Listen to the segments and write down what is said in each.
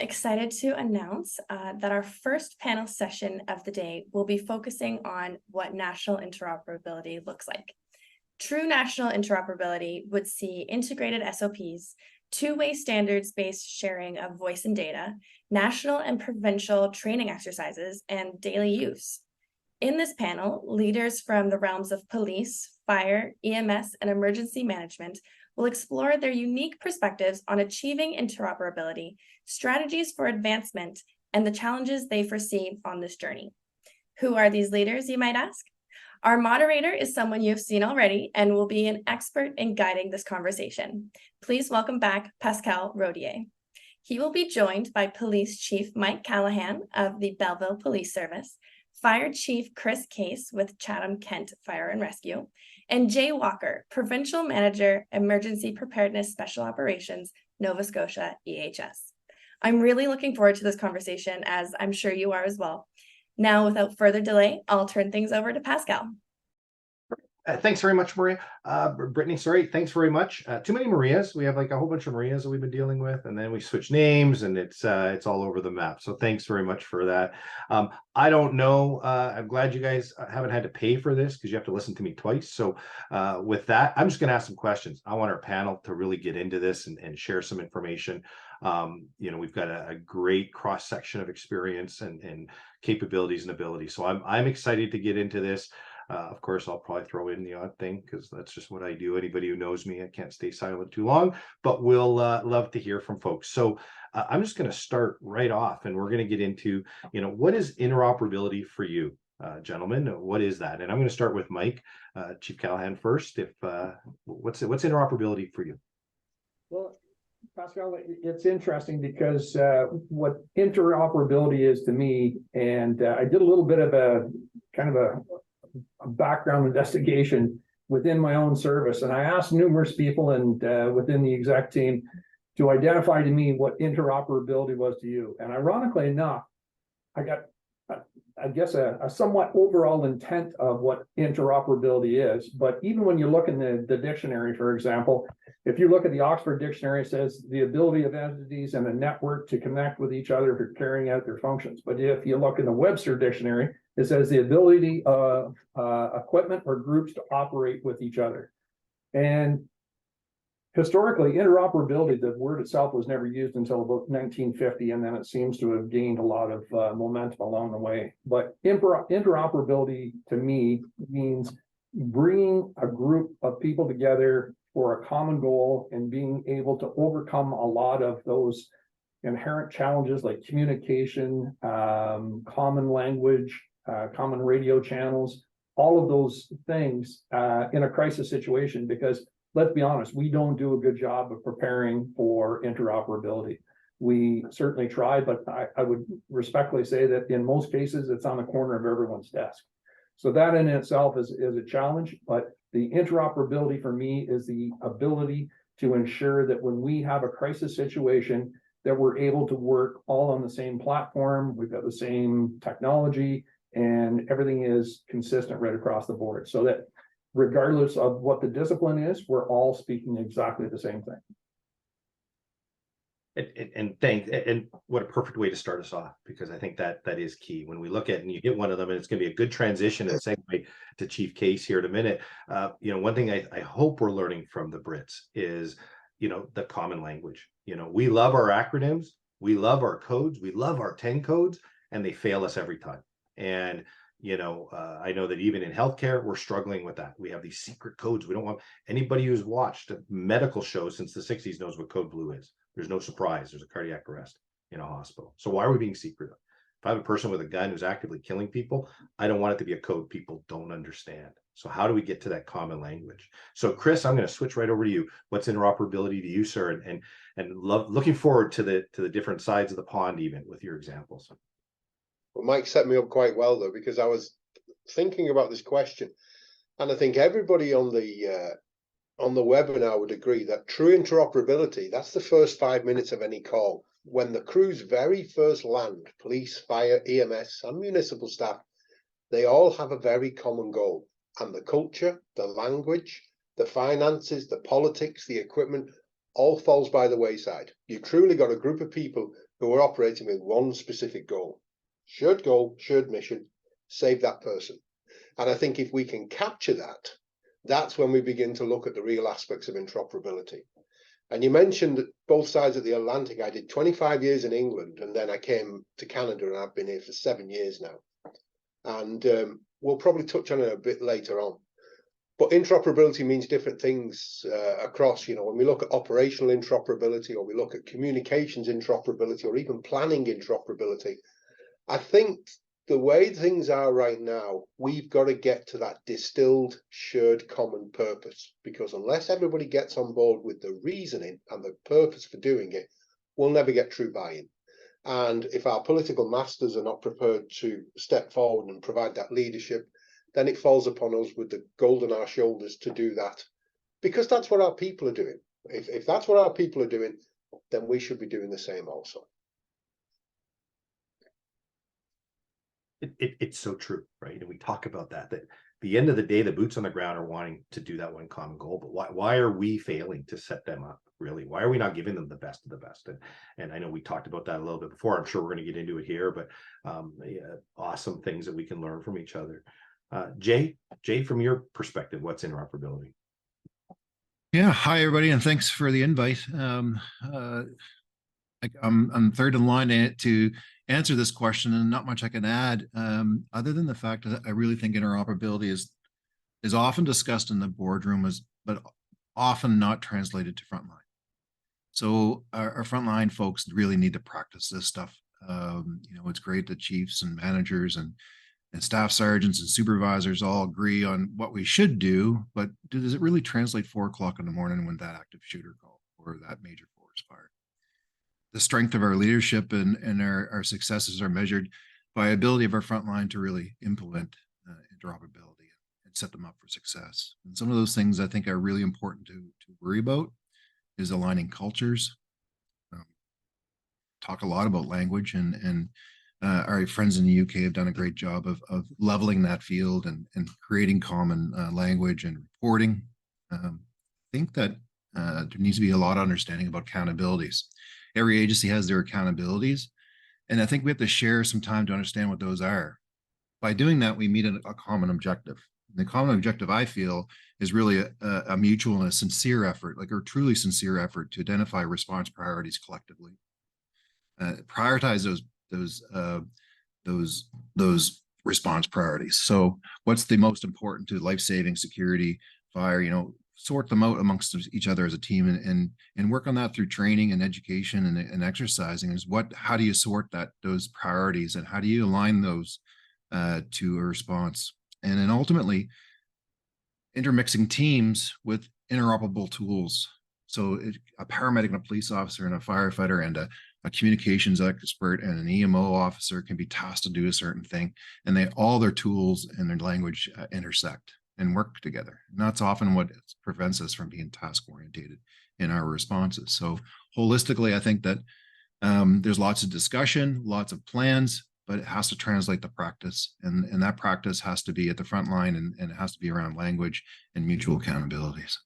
excited to announce that our first panel session of the day will be focusing on what national interoperability looks like. True national interoperability would see integrated SOPs, two-way standards-based sharing of voice and data, national and provincial training exercises, and daily use. In this panel, leaders from the realms of police, fire, EMS, and emergency management will explore their unique perspectives on achieving interoperability, strategies for advancement, and the challenges they foresee on this journey. Who are these leaders, you might ask? Our moderator is someone you've seen already and will be an expert in guiding this conversation. Please welcome back Pascal Rodier. He will be joined by Police Chief Mike Callahan of the Belleville Police Service, Fire Chief Chris Case with Chatham-Kent Fire and Rescue, and Jay Walker, Provincial Manager, Emergency Preparedness Special Operations, Nova Scotia EHS. I'm really looking forward to this conversation, as I'm sure you are as well. Now, without further delay, I'll turn things over to Pascal. Thanks very much, Maria. Brittany, sorry, thanks very much. Too many Marias. We have like a whole bunch of Marias that we've been dealing with, and then we switch names, and it's all over the map. So thanks very much for that. I don't know. I'm glad you guys haven't had to pay for this because you have to listen to me twice. So with that, I'm just going to ask some questions. I want our panel to really get into this and share some information. We've got a great cross section of experience and capabilities and abilities. So I'm excited to get into this. Of course, I'll probably throw in the odd thing because that's just what I do. Anybody who knows me, I can't stay silent too long, but we'll love to hear from folks. So I'm just going to start right off, and we're going to get into, what is interoperability for you, gentlemen? What is that? And I'm going to start with Mike, Chief Callahan first. What's interoperability for you? Well, Pascal, it's interesting because what interoperability is to me, and I did a little bit of a background investigation within my own service, and I asked numerous people and within the exec team to identify to me what interoperability was to you. And ironically enough, I got a somewhat overall intent of what interoperability is. But even when you look in the dictionary, for example, if you look at the Oxford Dictionary, it says the ability of entities and a network to connect with each other for carrying out their functions. But if you look in the Webster Dictionary, it says the ability of equipment or groups to operate with each other. And historically, interoperability, the word itself was never used until about 1950, and then it seems to have gained a lot of momentum along the way. But interoperability to me means bringing a group of people together for a common goal and being able to overcome a lot of those inherent challenges like communication, common language, common radio channels, all of those things in a crisis situation, because let's be honest, we don't do a good job of preparing for interoperability. We certainly try, but I would respectfully say that in most cases, it's on the corner of everyone's desk. So that in itself is a challenge, but the interoperability for me is the ability to ensure that when we have a crisis situation, that we're able to work all on the same platform, we've got the same technology, and everything is consistent right across the board, so that regardless of what the discipline is, we're all speaking exactly the same thing. And what a perfect way to start us off, because I think that is key. When we look at, and you get one of them, and it's going to be a good transition and segue to Chief Case here in a minute. One thing I hope we're learning from the Brits is, the common language. We love our acronyms, we love our codes, we love our 10 codes, and they fail us every time. And I know that even in healthcare, we're struggling with that. We have these secret codes. We don't want anybody who's watched a medical show since the 60s knows what code blue is. There's no surprise. There's a cardiac arrest in a hospital. So why are we being secretive? If I have a person with a gun who's actively killing people, I don't want it to be a code people don't understand. So how do we get to that common language? So Chris, I'm going to switch right over to you. What's interoperability to you, sir? And looking forward to the different sides of the pond, even with your examples. Well, Mike set me up quite well, though, because I was thinking about this question, and I think everybody on the webinar would agree that true interoperability, that's the first 5 minutes of any call. When the crews very first land, police, fire, EMS, and municipal staff, they all have a very common goal. And the culture, the language, the finances, the politics, the equipment, all falls by the wayside. You truly got a group of people who are operating with one specific goal, shared mission, save that person. And I think if we can capture that, that's when we begin to look at the real aspects of interoperability. And you mentioned both sides of the Atlantic. I did 25 years in England, and then I came to Canada, and I've been here for 7 years now. And we'll probably touch on it a bit later on. But interoperability means different things across, when we look at operational interoperability, or we look at communications interoperability, or even planning interoperability. I think the way things are right now, we've got to get to that distilled, shared common purpose, because unless everybody gets on board with the reasoning and the purpose for doing it, we'll never get true buy-in. And if our political masters are not prepared to step forward and provide that leadership, then it falls upon us with the gold on our shoulders to do that, because that's what our people are doing. If that's what our people are doing, then we should be doing the same also. It's so true, right? And we talk about that at the end of the day, the boots on the ground are wanting to do that one common goal, but why are we failing to set them up? Really, why are we not giving them the best of the best? And I know we talked about that a little bit before. I'm sure we're going to get into it here, but awesome things that we can learn from each other. Jay, from your perspective, what's interoperability? Yeah, hi everybody, and thanks for the invite. I'm third in line to answer this question, and not much I can add, other than the fact that I really think interoperability is often discussed in the boardroom, but often not translated to frontline. So our frontline folks really need to practice this stuff. It's great that chiefs and managers and staff sergeants and supervisors all agree on what we should do, but does it really translate 4 o'clock in the morning when that active shooter call or that major force fired? The strength of our leadership and our successes are measured by ability of our frontline to really implement interoperability and set them up for success. And some of those things I think are really important to worry about is aligning cultures. Talk a lot about language, and our friends in the UK have done a great job of leveling that field and creating common language and reporting. I think that there needs to be a lot of understanding about accountabilities. Every agency has their accountabilities, and I think we have to share some time to understand what those are. By doing that, we meet a common objective. The common objective, I feel, is really a mutual and a sincere effort, like a truly sincere effort to identify response priorities collectively. Prioritize those response priorities. So what's the most important to life-saving, security, fire, sort them out amongst each other as a team, and work on that through training and education and exercising. How do you sort those priorities, and how do you align those to a response? And then ultimately intermixing teams with interoperable tools. So a paramedic and a police officer and a firefighter and a communications expert and an EMO officer can be tasked to do a certain thing, and all their tools and their language intersect and work together. And that's often what prevents us from being task orientated in our responses. So holistically, I think that there's lots of discussion, lots of plans, but it has to translate to practice, and that practice has to be at the front line, and it has to be around language and mutual accountabilities.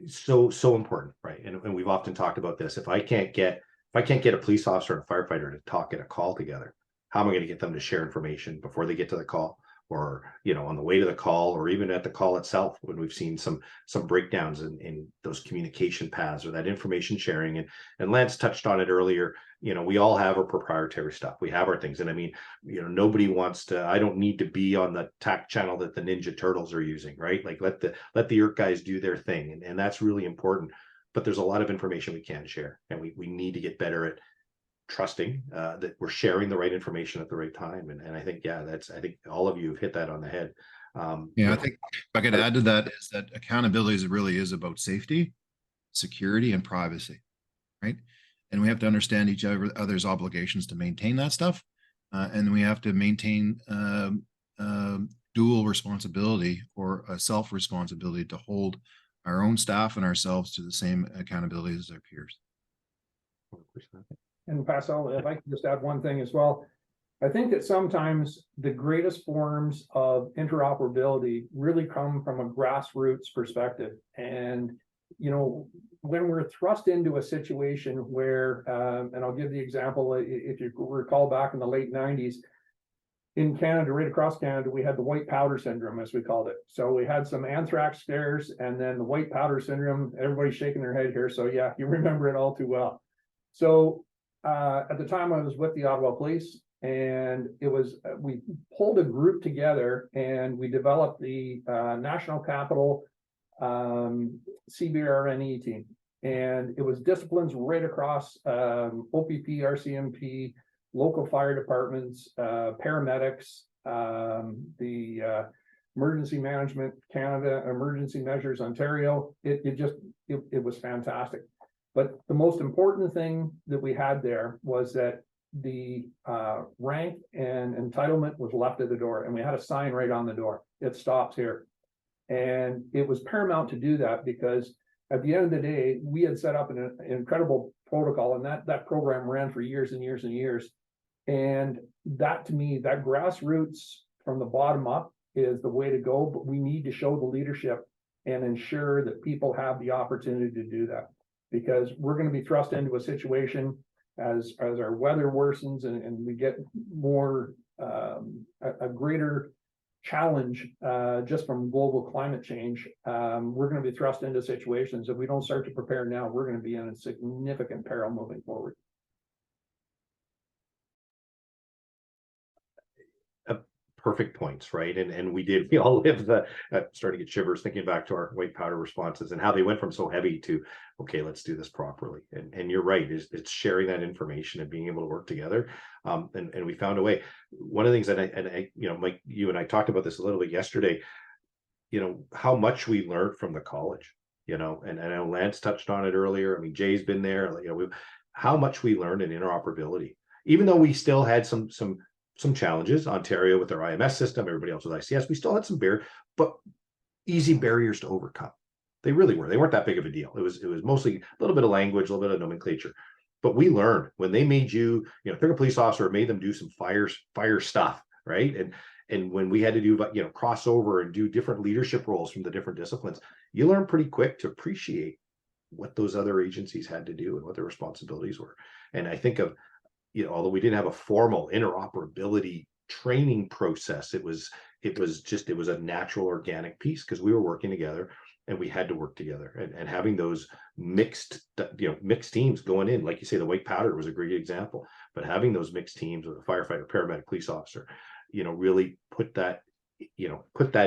So important, right? And we've often talked about this. If I can't get a police officer and a firefighter to talk at a call together, how am I going to get them to share information before they get to the call, or on the way to the call, or even at the call itself, when we've seen some breakdowns in those communication paths or that information sharing? And Lance touched on it earlier. We all have our proprietary stuff. We have our things, and I mean, nobody wants to. I don't need to be on the TAC channel that the Ninja Turtles are using, right? Like let the ERC guys do their thing, and that's really important. But there's a lot of information we can share, and we need to get better at trusting that we're sharing the right information at the right time. And I think, I think all of you have hit that on the head. I think if I could add to that is that accountability really is about safety, security, and privacy, right? And we have to understand each other's obligations to maintain that stuff. And we have to maintain dual responsibility, or a self-responsibility, to hold our own staff and ourselves to the same accountability as our peers. And Pascal, if I could just add one thing as well. I think that sometimes the greatest forms of interoperability really come from a grassroots perspective. And, when we're thrust into a situation where, and I'll give the example, if you recall back in the late 90s, in Canada, right across Canada, we had the white powder syndrome, as we called it. So we had some anthrax scares and then the white powder syndrome. Everybody's shaking their head here. So yeah, you remember it all too well. So at the time I was with the Ottawa Police, and it was, we pulled a group together and we developed the National Capital CBRNE team. And it was disciplines right across OPP, RCMP, local fire departments, paramedics, the Emergency Management Canada, Emergency Measures Ontario. It was fantastic. But the most important thing that we had there was that the rank and entitlement was left at the door, and we had a sign right on the door. It stops here. And it was paramount to do that because at the end of the day, we had set up an incredible protocol, and that program ran for years and years and years. And that, to me, that grassroots from the bottom up is the way to go, but we need to show the leadership and ensure that people have the opportunity to do that, because we're going to be thrust into a situation as our weather worsens and we get more a greater challenge just from global climate change. We're going to be thrust into situations. If we don't start to prepare now, we're going to be in a significant peril moving forward. Perfect points, right? And we all live the starting to get shivers thinking back to our white powder responses and how they went from so heavy to, okay, let's do this properly. And you're right, it's sharing that information and being able to work together. And we found a way. One of the things that I you know, Mike, you and I talked about this a little bit yesterday, you know, how much we learned from the college, you know, and I know Lance touched on it earlier. I mean, Jay's been there, you know, how much we learned in interoperability, even though we still had some challenges. Ontario with their IMS system, everybody else with ICS, we still had some easy barriers to overcome. They really were. They weren't that big of a deal. It was mostly a little bit of language, a little bit of nomenclature. But we learned when they made you know, pick a police officer, made them do some fire stuff, right? And when we had to do, you know, crossover and do different leadership roles from the different disciplines, you learn pretty quick to appreciate what those other agencies had to do and what their responsibilities were. And I think of, you know, although we didn't have a formal interoperability training process, it was a natural organic piece because we were working together and we had to work together, and having those mixed teams going in, like you say, the white powder was a great example, but having those mixed teams with a firefighter, paramedic, police officer, you know, really put that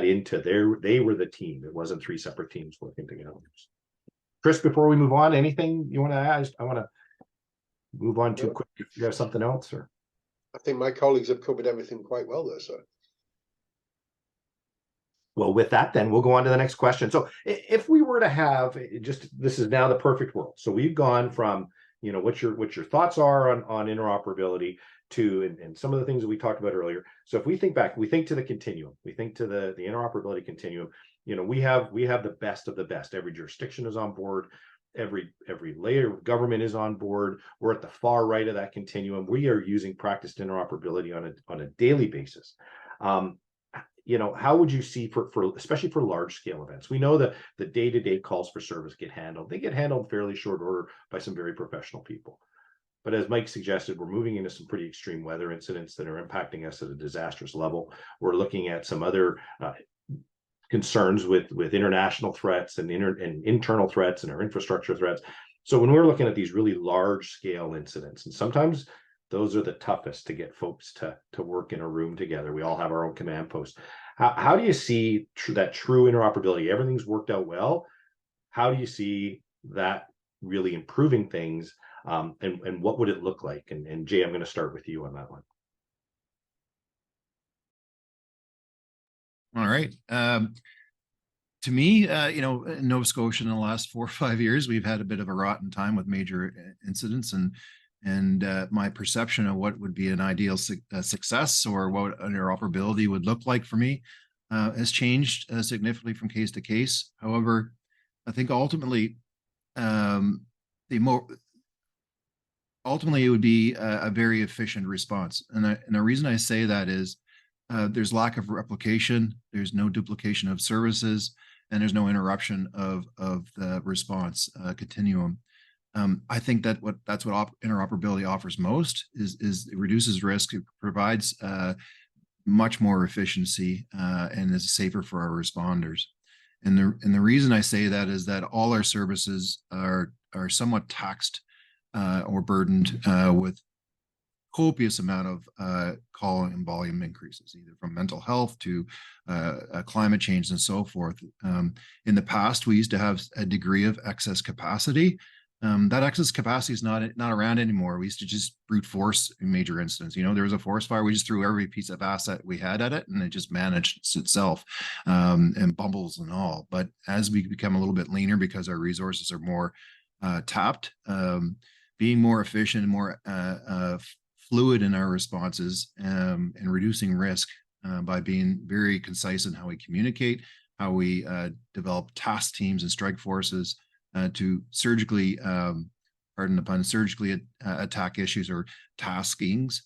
into they were the team. It wasn't three separate teams working together. Chris, before we move on, anything you want to add? I want to move on too quick. If you have something else, or I think my colleagues have covered everything quite well there, sir. Well, with that, then we'll go on to the next question. So if we were to have this is now the perfect world. So we've gone from, you know, what your thoughts are on interoperability to, and some of the things that we talked about earlier. So if we think back, we think to the continuum, we think to the interoperability continuum, you know, we have the best of the best. Every jurisdiction is on board. Every layer of government is on board. We're at the far right of that continuum. We are using practiced interoperability on a daily basis. You know, how would you see for especially for large scale events? We know that the day-to-day calls for service get handled. They get handled fairly short order by some very professional people. But as Mike suggested, we're moving into some pretty extreme weather incidents that are impacting us at a disastrous level. We're looking at some other concerns with international threats and internal threats and our infrastructure threats. So when we're looking at these really large scale incidents, and sometimes those are the toughest to get folks to work in a room together. We all have our own command post. How do you see that true interoperability? Everything's worked out well. How do you see that really improving things? And what would it look like? And Jay, I'm going to start with you on that one. All right. To me, you know, in Nova Scotia in the last 4 or 5 years, we've had a bit of a rotten time with major incidents, and my perception of what would be an ideal success or what interoperability would look like for me has changed significantly from case to case. However, I think ultimately, it would be a very efficient response. And the reason I say that is there's lack of replication. There's no duplication of services. and there's no interruption of the response continuum. I think that that's what interoperability offers most is it reduces risk, it provides much more efficiency, and is safer for our responders. And the reason I say that is that all our services are somewhat taxed or burdened with copious amount of call and volume increases, either from mental health to climate change and so forth. In the past, we used to have a degree of excess capacity. That excess capacity is not around anymore. We used to just brute force in major incidents. You know, there was a forest fire, we just threw every piece of asset we had at it, and it just managed itself, and bumbles and all. But as we become a little bit leaner because our resources are more tapped, being more efficient and more fluid in our responses, and reducing risk by being very concise in how we communicate, how we develop task teams and strike forces to surgically, pardon the pun, surgically attack issues or taskings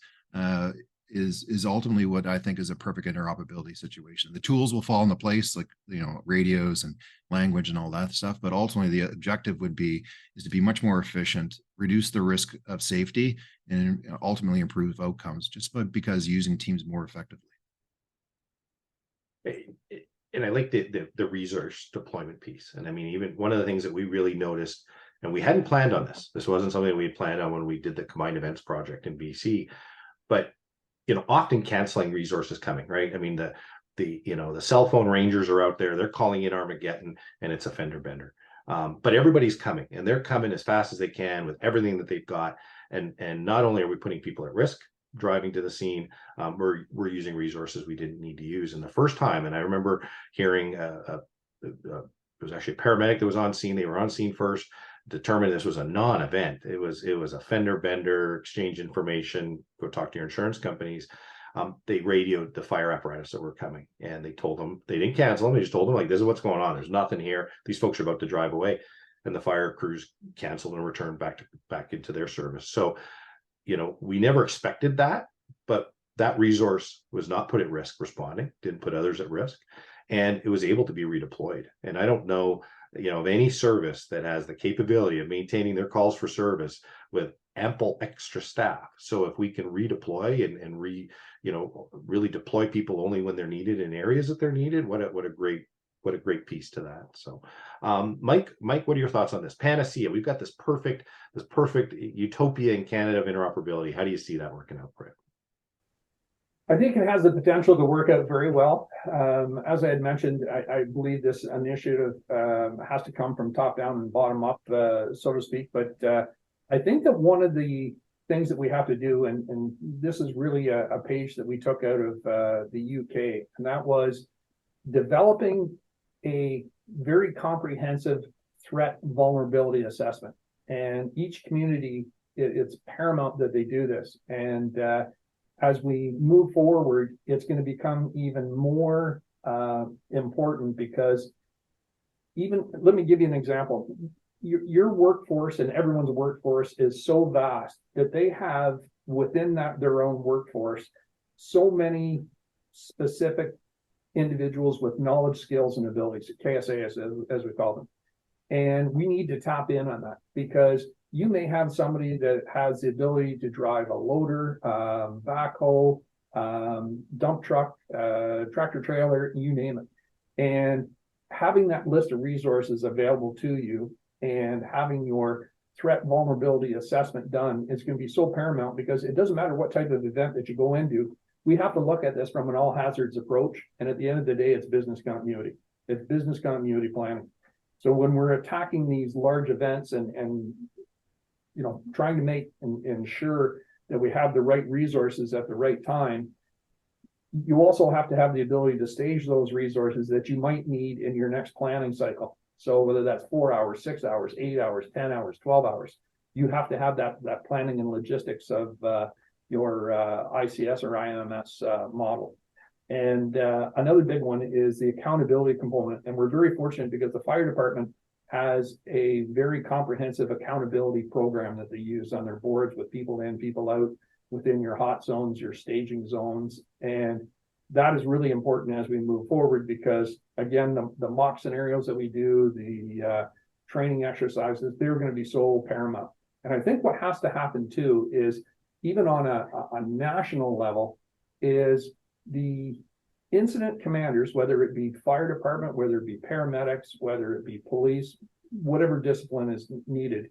is ultimately what I think is a perfect interoperability situation. The tools will fall into place, like, you know, radios and language and all that stuff, but ultimately the objective is to be much more efficient, reduce the risk of safety, and ultimately improve outcomes just because using teams more effectively. And I like the resource deployment piece. And I mean, even one of the things that we really noticed, and we hadn't planned on this. This wasn't something we had planned on when we did the combined events project in BC, but you know, often canceling resources coming, right? I mean, the cell phone rangers are out there, they're calling in Armageddon, and it's a fender bender. But everybody's coming, and they're coming as fast as they can with everything that they've got. And not only are we putting people at risk driving to the scene, we're using resources we didn't need to use. And the first time, and I remember hearing it was actually a paramedic that was on scene. They were on scene first, determined this was a non-event. It was a fender bender, exchange information, go talk to your insurance companies. They radioed the fire apparatus that were coming, and they told them, they didn't cancel them, they just told them, like, this is what's going on, there's nothing here, these folks are about to drive away. And the fire crews canceled and returned back into their service. So, you know, we never expected that, but that resource was not put at risk responding, didn't put others at risk, and it was able to be redeployed. And I don't know, you know, of any service that has the capability of maintaining their calls for service with ample extra staff. So if we can redeploy and really deploy people only when they're needed in areas that they're needed, what a great piece to that. So Mike, what are your thoughts on this? Panacea, we've got this perfect utopia in Canada of interoperability. How do you see that working out for it? I think it has the potential to work out very well. As I had mentioned, I believe this initiative has to come from top down and bottom up, so to speak. But I think that one of the things that we have to do, and this is really a page that we took out of the UK, and that was developing a very comprehensive threat vulnerability assessment. And each community, it's paramount that they do this. And as we move forward, it's going to become even more important, because let me give you an example. Your workforce and everyone's workforce is so vast that they have within their own workforce so many specific individuals with knowledge, skills, and abilities, KSAs as we call them. And we need to tap in on that, because you may have somebody that has the ability to drive a loader, backhoe, dump truck, tractor trailer, you name it. And having that list of resources available to you and having your threat vulnerability assessment done is going to be so paramount, because it doesn't matter what type of event that you go into. We have to look at this from an all hazards approach. And at the end of the day, it's business continuity. It's business continuity planning. So when we're attacking these large events and you know, trying to make and ensure that we have the right resources at the right time, you also have to have the ability to stage those resources that you might need in your next planning cycle. So whether that's 4 hours, 6 hours, 8 hours, 10 hours, 12 hours, you have to have that planning and logistics of your ICS or IMS model. And another big one is the accountability component. And we're very fortunate because the fire department has a very comprehensive accountability program that they use on their boards, with people in, people out within your hot zones, your staging zones. And that is really important as we move forward, because again, the mock scenarios that we do, the training exercises, they're going to be so paramount. And I think what has to happen too is, even on a national level, is the incident commanders, whether it be fire department, whether it be paramedics, whether it be police, whatever discipline is needed,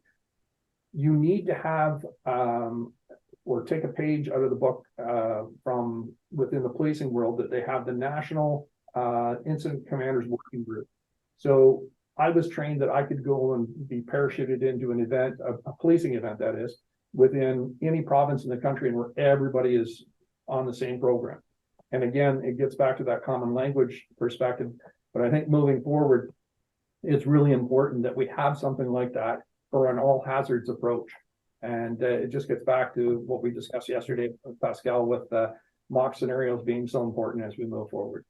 you need to have or take a page out of the book from within the policing world, that they have the National Incident Commanders Working Group. So I was trained that I could go and be parachuted into an event, a policing event that is, within any province in the country, and where everybody is on the same program. And again, it gets back to that common language perspective. But I think moving forward, it's really important that we have something like that for an all hazards approach. And it just gets back to what we discussed yesterday with Pascal, with mock scenarios being so important as we move forward.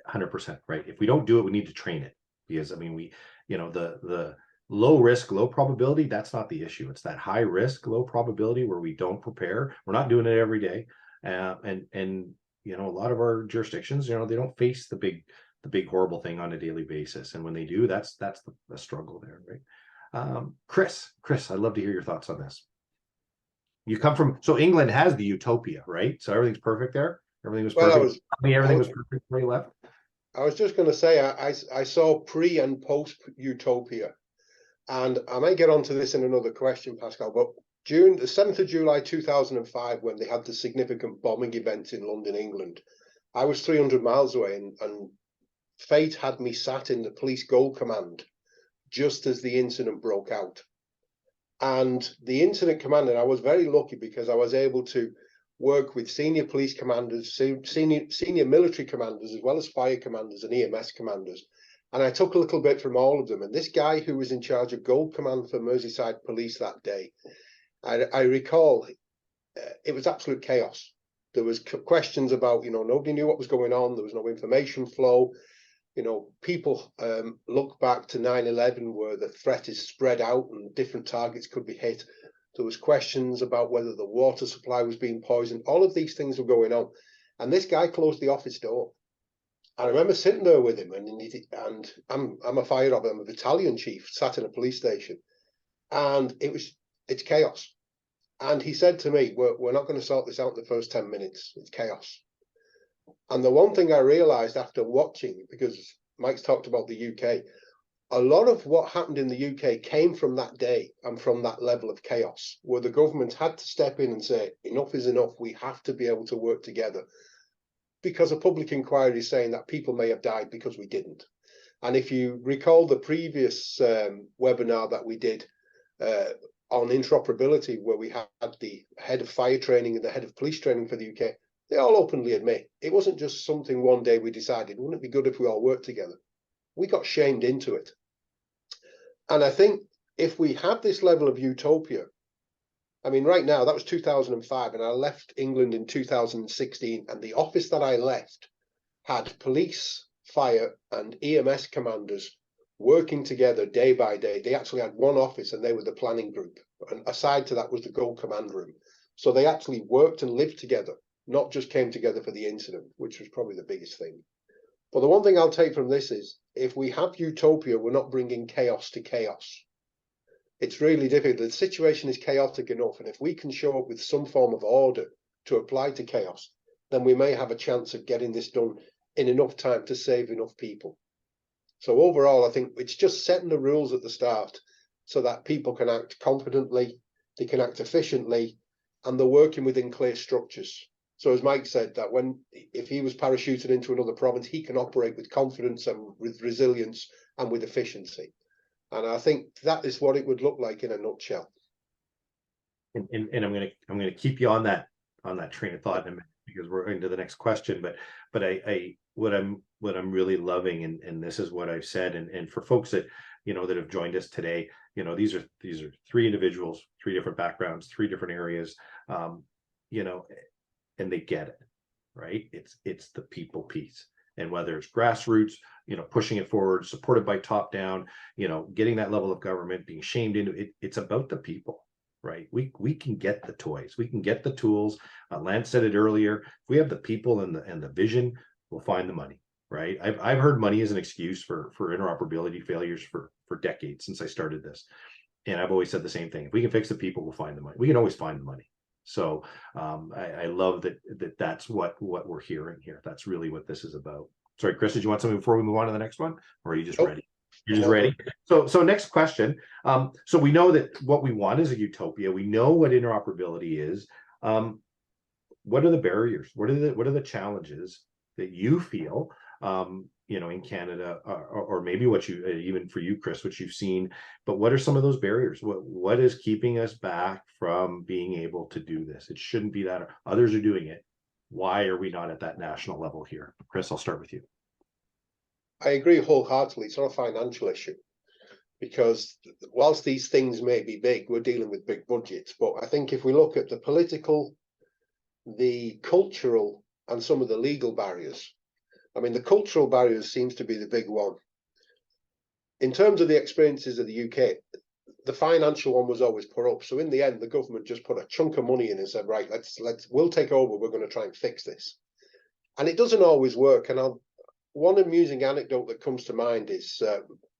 100%, right? If we don't do it, we need to train it, because I mean, we, you know, the low risk, low probability, that's not the issue. It's that high risk, low probability where we don't prepare. We're not doing it every day. And you know, a lot of our jurisdictions, you know, they don't face the big horrible thing on a daily basis. And when they do, that's the struggle there, right? Chris, I'd love to hear your thoughts on this. You come from, so England has the utopia, right? So everything's perfect there. Everything was perfect. Everything was perfect before you left. I was just going to say, I saw pre and post utopia, and I might get onto this in another question, Pascal, but June, the 7th of July 2005, when they had the significant bombing event in London, England, I was 300 miles away, and fate had me sat in the police gold command just as the incident broke out. And the incident commander, I was very lucky because I was able to work with senior police commanders, senior military commanders, as well as fire commanders and EMS commanders. And I took a little bit from all of them. And this guy who was in charge of Gold Command for Merseyside Police that day, I recall it was absolute chaos. There was questions about, you know, nobody knew what was going on. There was no information flow. You know, people look back to 9/11, where the threat is spread out and different targets could be hit. There was questions about whether the water supply was being poisoned. All of these things were going on. And this guy closed the office door. I remember sitting there with him, and I'm a fire officer, I'm a battalion chief, sat in a police station, and it's chaos. And he said to me, we're not going to sort this out in the first 10 minutes. It's chaos. And the one thing I realized after watching, because Mike's talked about the UK, a lot of what happened in the UK came from that day and from that level of chaos, where the government had to step in and say, enough is enough. We have to be able to work together, because a public inquiry is saying that people may have died because we didn't. And if you recall the previous webinar that we did on interoperability, where we had the head of fire training and the head of police training for the UK, they all openly admit it wasn't just something one day we decided, wouldn't it be good if we all worked together? We got shamed into it. And I think if we have this level of utopia, I mean, right now, that was 2005, and I left England in 2016, and the office that I left had police, fire, and EMS commanders working together day by day. They actually had one office, and they were the planning group. And aside to that was the Gold Command Room. So they actually worked and lived together, not just came together for the incident, which was probably the biggest thing. But the one thing I'll take from this is, if we have utopia, we're not bringing chaos to chaos. It's really difficult. The situation is chaotic enough, and if we can show up with some form of order to apply to chaos, then we may have a chance of getting this done in enough time to save enough people. So overall, I think it's just setting the rules at the start so that people can act confidently, they can act efficiently, and they're working within clear structures. So as Mike said, that if he was parachuted into another province, he can operate with confidence and with resilience and with efficiency. And I think that is what it would look like in a nutshell. And I'm gonna keep you on that train of thought in a minute, because we're into the next question. But what I'm really loving, and this is what I've said, and for folks that, you know, that have joined us today, you know, these are three individuals, three different backgrounds, three different areas, you know, and they get it, right? It's the people piece. And whether it's grassroots, you know, pushing it forward, supported by top down, you know, getting that level of government, being shamed into it, it's about the people. right? We can get the toys, we can get the tools. Lance said it earlier. If we have the people and the vision, we'll find the money, right? I've heard money as an excuse for interoperability failures for decades since I started this. And I've always said the same thing. If we can fix the people, we'll find the money. We can always find the money. So I love that's what we're hearing here. That's really what this is about. Sorry, Chris, did you want something before we move on to the next one? Or are you just ready? You're just ready. So next question. So we know that what we want is a utopia. We know what interoperability is. What are the barriers? What are the challenges that you feel in Canada, or maybe what you, even for you, Chris, what you've seen, but what are some of those barriers? What is keeping us back from being able to do this? It shouldn't be that others are doing it. Why are we not at that national level here? Chris, I'll start with you. I agree wholeheartedly. It's not a financial issue, because whilst these things may be big, we're dealing with big budgets. But I think if we look at the political, the cultural, and some of the legal barriers, I mean, the cultural barriers seems to be the big one. In terms of the experiences of the UK, the financial one was always put up. So in the end, the government just put a chunk of money in and said, right, we'll take over. We're going to try and fix this. And it doesn't always work. And one amusing anecdote that comes to mind is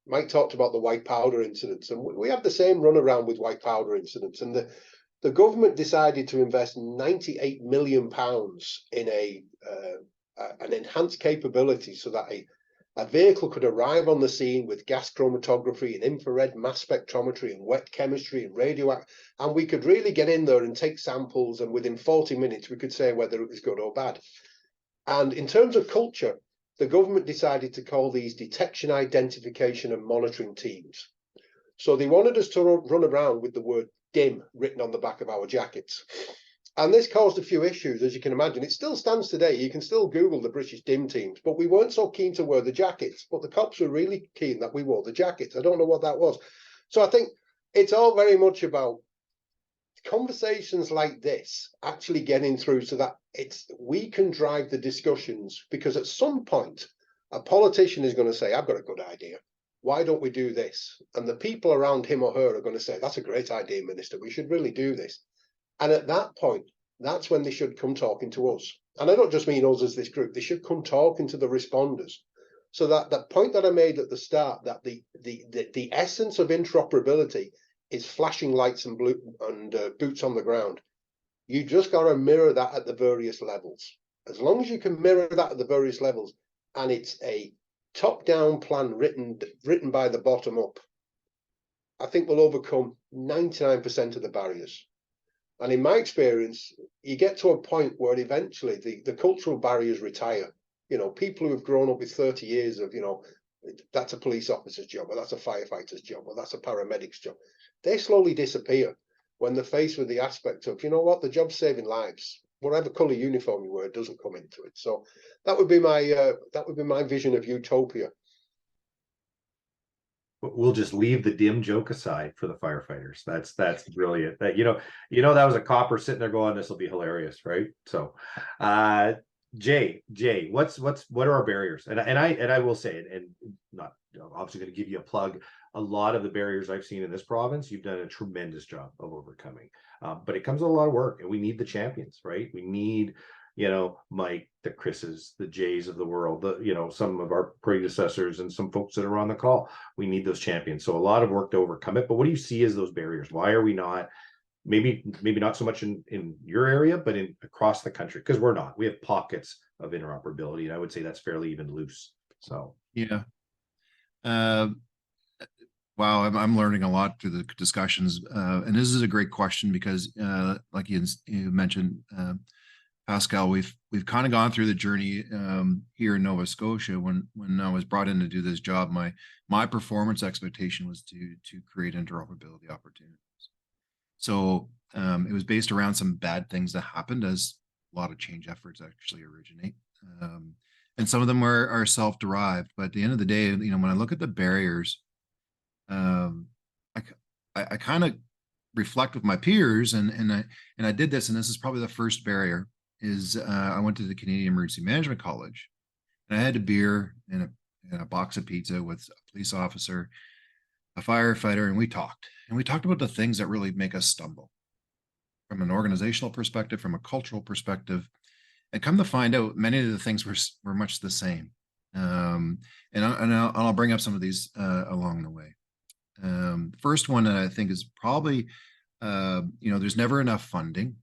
Mike talked about the white powder incidents, and we have the same run around with white powder incidents. And the government decided to invest £98 million in an enhanced capability so that a vehicle could arrive on the scene with gas chromatography and infrared mass spectrometry and wet chemistry and and we could really get in there and take samples, and within 40 minutes we could say whether it was good or bad. And in terms of culture, the government decided to call these detection, identification and monitoring teams. So they wanted us to run around with the word DIM written on the back of our jackets. And this caused a few issues, as you can imagine. It still stands today. You can still Google the British DIM teams, but we weren't so keen to wear the jackets. But the cops were really keen that we wore the jackets. I don't know what that was. So I think it's all very much about conversations like this actually getting through so that we can drive the discussions, because at some point a politician is going to say, I've got a good idea. Why don't we do this? And the people around him or her are going to say, that's a great idea, Minister. We should really do this. And at that point, that's when they should come talking to us. And I don't just mean us as this group. They should come talking to the responders. So that point that I made at the start, that the essence of interoperability is flashing lights and boots on the ground. You just got to mirror that at the various levels. As long as you can mirror that at the various levels, and it's a top-down plan written by the bottom up, I think we'll overcome 99% of the barriers. And in my experience, you get to a point where eventually the cultural barriers retire. People who have grown up with 30 years of, that's a police officer's job, or that's a firefighter's job, or that's a paramedic's job. They slowly disappear when they're faced with the aspect of, the job's saving lives. Whatever colour uniform you wear doesn't come into it. So that would be my vision of utopia. We'll just leave the dim joke aside for the firefighters. That's brilliant. That that was a copper sitting there going, this will be hilarious, right? So Jay, what are our barriers? And I will say it, and not obviously going to give you a plug. A lot of the barriers I've seen in this province, you've done a tremendous job of overcoming. But it comes with a lot of work, and we need the champions, right? We need, Mike, the Chris's, the Jays of the world, some of our predecessors and some folks that are on the call. We need those champions. So a lot of work to overcome it. But what do you see as those barriers? Why are we not? Maybe not so much in your area, but across the country, because we have pockets of interoperability, and I would say that's fairly even loose. So yeah. Wow, I'm learning a lot through the discussions, and this is a great question because, like you mentioned, Pascal, we've kind of gone through the journey here in Nova Scotia. When I was brought in to do this job, my performance expectation was to create interoperability opportunities. So it was based around some bad things that happened, as a lot of change efforts actually originate, and some of them are self-derived. But at the end of the day, when I look at the barriers, I kind of reflect with my peers, and I did this, and this is probably the first barrier. Is I went to the Canadian Emergency Management College, and I had a beer and a box of pizza with a police officer a firefighter, and we talked about the things that really make us stumble from an organizational perspective, from a cultural perspective, and come to find out, many of the things were much the same. I'll bring up some of these along the way. First one that I think is probably, there's never enough funding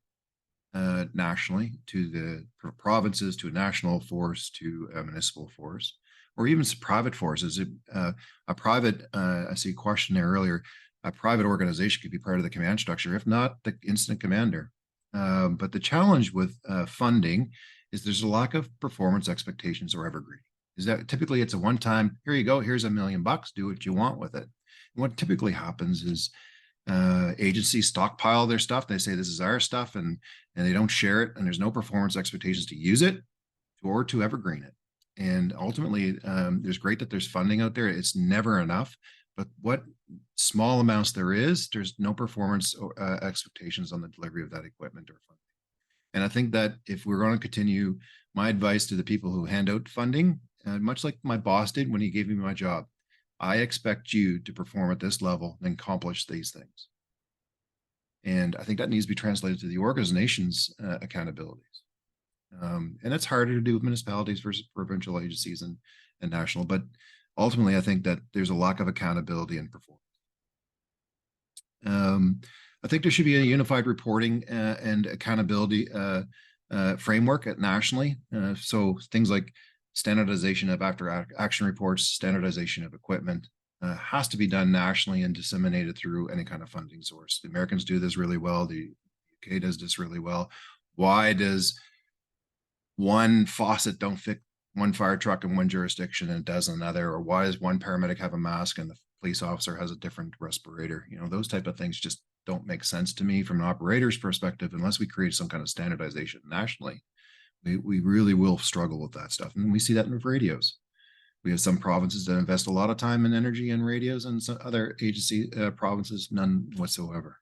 nationally to the provinces, to a national force, to a municipal force, or even private forces. A private, I see a question there earlier, a private organization could be part of the command structure, if not the incident commander. But the challenge with funding is there's a lack of performance expectations or evergreen. Is that typically it's a one-time, here you go, here's $1 million, do what you want with it. And what typically happens is agencies stockpile their stuff. They say this is our stuff, and they don't share it, and there's no performance expectations to use it or to evergreen it. And ultimately, there's great that there's funding out there. It's never enough, but what small amounts there is, there's no performance expectations on the delivery of that equipment or funding. And I think that if we're going to continue, my advice to the people who hand out funding, much like my boss did when he gave me my job, I expect you to perform at this level and accomplish these things. And I think that needs to be translated to the organization's accountabilities. And that's harder to do with municipalities versus provincial agencies and national. But ultimately, I think that there's a lack of accountability and performance. I think there should be a unified reporting and accountability framework nationally. So things like standardization of after action reports, standardization of equipment has to be done nationally and disseminated through any kind of funding source. The Americans do this really well. The UK does this really well. Why does one faucet don't fit one fire truck in one jurisdiction and it does another? Or why does one paramedic have a mask and the police officer has a different respirator? Those type of things just don't make sense to me from an operator's perspective unless we create some kind of standardization nationally. We really will struggle with that stuff. And we see that in radios. We have some provinces that invest a lot of time and energy in radios, and some other agency provinces, none whatsoever.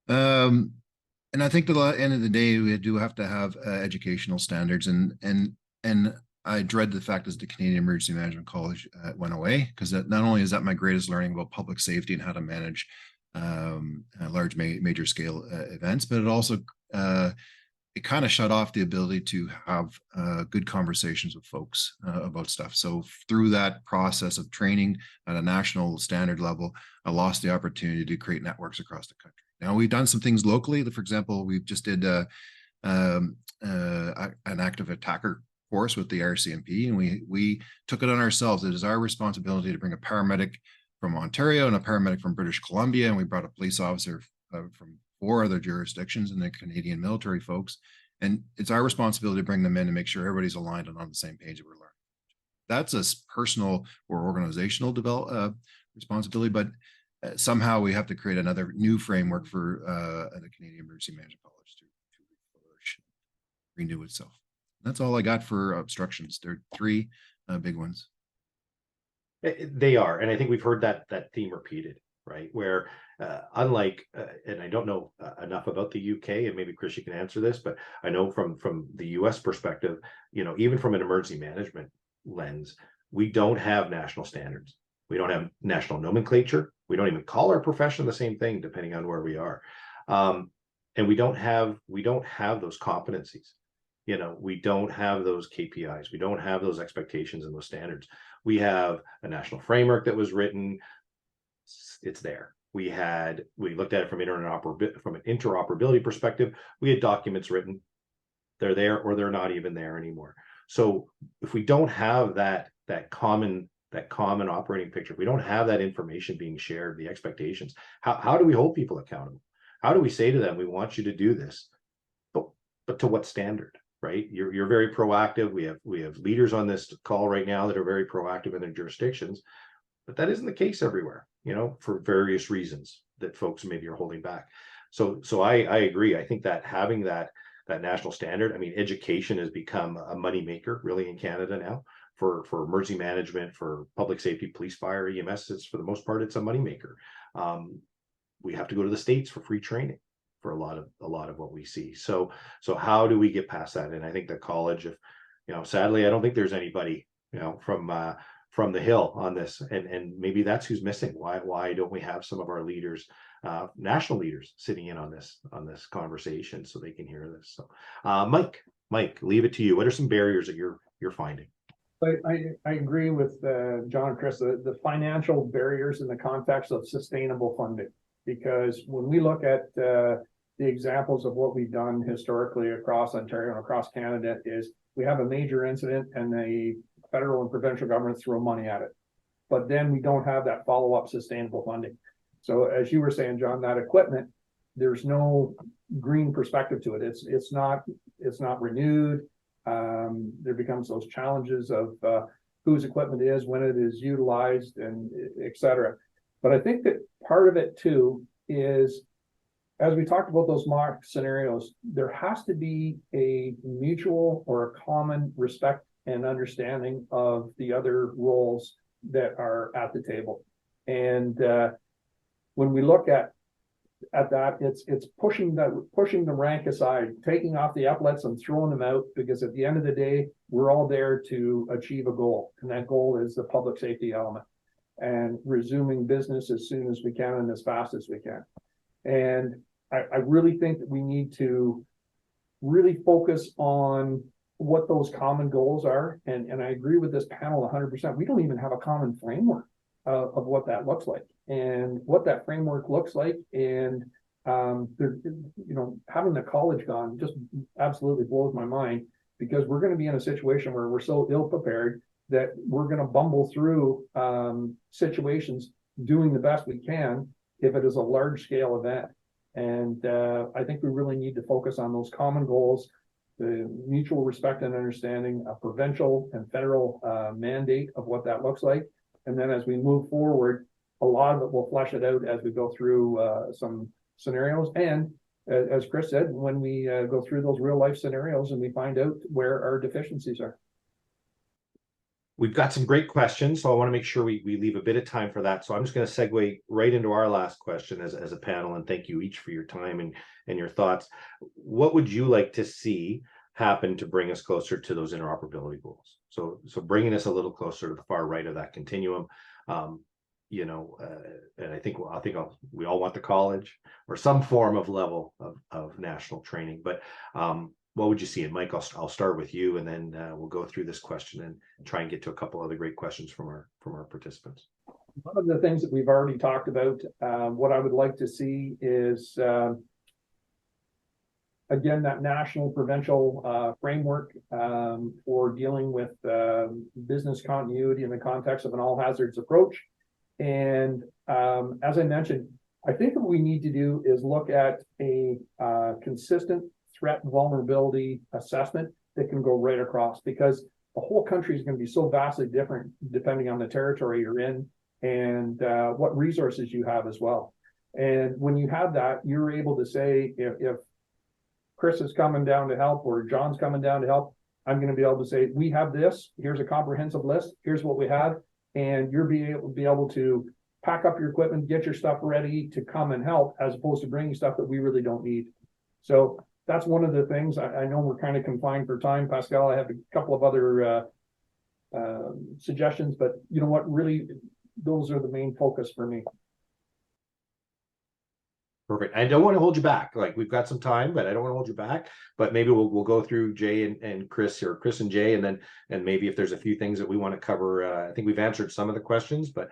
And I think at the end of the day, we do have to have educational standards. And I dread the fact that the Canadian Emergency Management College went away, because not only is that my greatest learning about public safety and how to manage large major scale events, but it also it kind of shut off the ability to have good conversations with folks about stuff. So through that process of training at a national standard level, I lost the opportunity to create networks across the country. Now we've done some things locally. For example, we just did an active attacker course with the RCMP, and we took it on ourselves. It is our responsibility to bring a paramedic from Ontario and a paramedic from British Columbia, and we brought a police officer from 4 other jurisdictions and the Canadian military folks. And it's our responsibility to bring them in and make sure everybody's aligned and on the same page that we're learning. That's a personal or organizational responsibility, but somehow we have to create another new framework for the Canadian Emergency Management College to flourish, renew itself. That's all I got for obstructions. There are 3 big ones. They are, and I think we've heard that theme repeated, right? Where unlike, and I don't know enough about the UK, and maybe Chris, you can answer this, but I know from the US perspective, even from an emergency management lens, we don't have national standards. We don't have national nomenclature. We don't even call our profession the same thing, depending on where we are. And we don't have those competencies. We don't have those KPIs. We don't have those expectations and those standards. We have a national framework that was written. It's there. We looked at it from an interoperability perspective. We had documents written. They're there, or they're not even there anymore. So if we don't have that common operating picture, if we don't have that information being shared, the expectations, how do we hold people accountable? How do we say to them, we want you to do this, but to what standard? Right? You're very proactive. We have leaders on this call right now that are very proactive in their jurisdictions, but that isn't the case everywhere, for various reasons that folks maybe are holding back. So I agree. I think that having that national standard, education has become a moneymaker really in Canada now for emergency management, for public safety, police, fire, EMS. It's for the most part, it's a moneymaker. We have to go to the States for free training for a lot of what we see. So how do we get past that? And I think the college, sadly, I don't think there's anybody, from from the Hill on this, and maybe that's who's missing. Why don't we have some of our leaders, national leaders, sitting in on this conversation so they can hear this? So, Mike, leave it to you. What are some barriers that you're finding? I agree with John and Chris, the financial barriers in the context of sustainable funding, because when we look at the examples of what we've done historically across Ontario and across Canada, is we have a major incident and the federal and provincial governments throw money at it, but then we don't have that follow-up sustainable funding. So as you were saying, John, that equipment, there's no green perspective to it. It's not renewed. There becomes those challenges of whose equipment is, when it is utilized, and et cetera. But I think that part of it too is, as we talked about those mock scenarios, there has to be a mutual or a common respect and understanding of the other roles that are at the table. And when we look at that, it's pushing the rank aside, taking off the epaulets and throwing them out, because at the end of the day, we're all there to achieve a goal, and that goal is the public safety element, and resuming business as soon as we can and as fast as we can. And I really think that we need to really focus on what those common goals are. And I agree with this panel 100%. We don't even have a common framework of what that looks like, and what that framework looks like. And having the college gone just absolutely blows my mind, because we're going to be in a situation where we're so ill prepared that we're going to bumble through situations doing the best we can if it is a large scale event. And I think we really need to focus on those common goals, the mutual respect and understanding, a provincial and federal mandate of what that looks like. And then as we move forward, a lot of it will flesh it out as we go through some scenarios. And as Chris said, when we go through those real life scenarios and we find out where our deficiencies are. We've got some great questions, so I want to make sure we leave a bit of time for that. So I'm just going to segue right into our last question as a panel, and thank you each for your time and your thoughts. What would you like to see happen to bring us closer to those interoperability goals? So bringing us a little closer to the far right of that continuum. And I think we all want the college or some form of level of national training, but what would you see? And Mike, I'll start with you, and then we'll go through this question and try and get to a couple other great questions from our participants. One of the things that we've already talked about, what I would like to see is, again, that national provincial framework for dealing with business continuity in the context of an all hazards approach. And as I mentioned, I think what we need to do is look at a consistent threat and vulnerability assessment that can go right across, because the whole country is going to be so vastly different depending on the territory you're in and what resources you have as well. And when you have that, you're able to say, if Chris is coming down to help or John's coming down to help, I'm going to be able to say, we have this, here's a comprehensive list, here's what we have, and you're be able to pack up your equipment, get your stuff ready to come and help, as opposed to bringing stuff that we really don't need. So that's one of the things. I know we're kind of confined for time, Pascal. I have a couple of other suggestions, but you know what, really, those are the main focus for me. Perfect. I don't want to hold you back. Like, we've got some time, but I don't want to hold you back. But maybe we'll go through Jay and Chris, or Chris and Jay, and maybe if there's a few things that we want to cover. I think we've answered some of the questions, but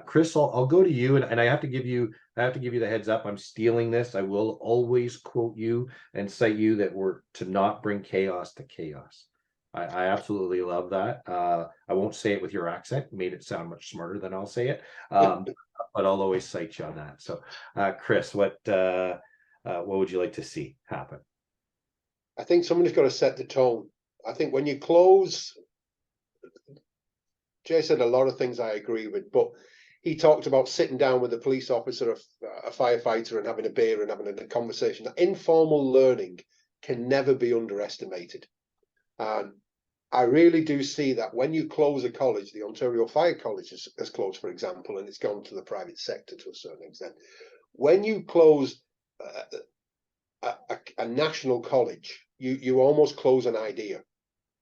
Chris, I'll go to you, and I have to give you the heads up. I'm stealing this. I will always quote you and cite you that we're to not bring chaos to chaos. I absolutely love that. I won't say it with your accent. You made it sound much smarter than I'll say it. But I'll always cite you on that. So, Chris, what would you like to see happen? I think somebody's got to set the tone. I think when you close, Jay said a lot of things I agree with, but he talked about sitting down with a police officer, a firefighter, and having a beer and having a conversation. That informal learning can never be underestimated. And I really do see that when you close a college, the Ontario Fire College has closed, for example, and it's gone to the private sector to a certain extent. When you close a national college, you almost close an idea.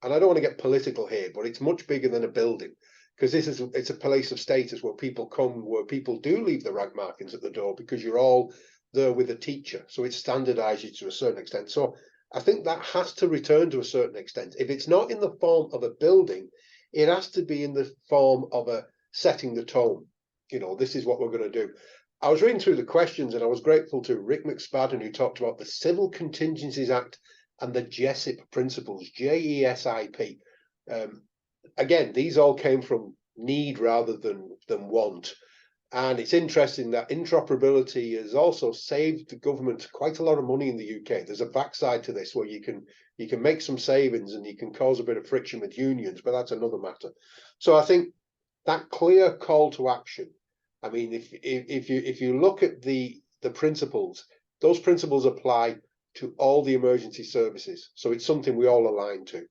And I don't want to get political here, but it's much bigger than a building. because it's a place of status where people come, where people do leave the rank markings at the door because you're all there with a teacher. So it standardizes you to a certain extent. So I think that has to return to a certain extent. If it's not in the form of a building, it has to be in the form of a setting the tone. You know, this is what we're going to do. I was reading through the questions and I was grateful to Rick McSpadden, who talked about the Civil Contingencies Act and the JESIP principles, JESIP. Again, these all came from need rather than want. And it's interesting that interoperability has also saved the government quite a lot of money in the UK. There's a backside to this where you can make some savings and you can cause a bit of friction with unions, but that's another matter. So I think that clear call to action. I mean, if you look at the principles, those principles apply to all the emergency services. So it's something we all align to.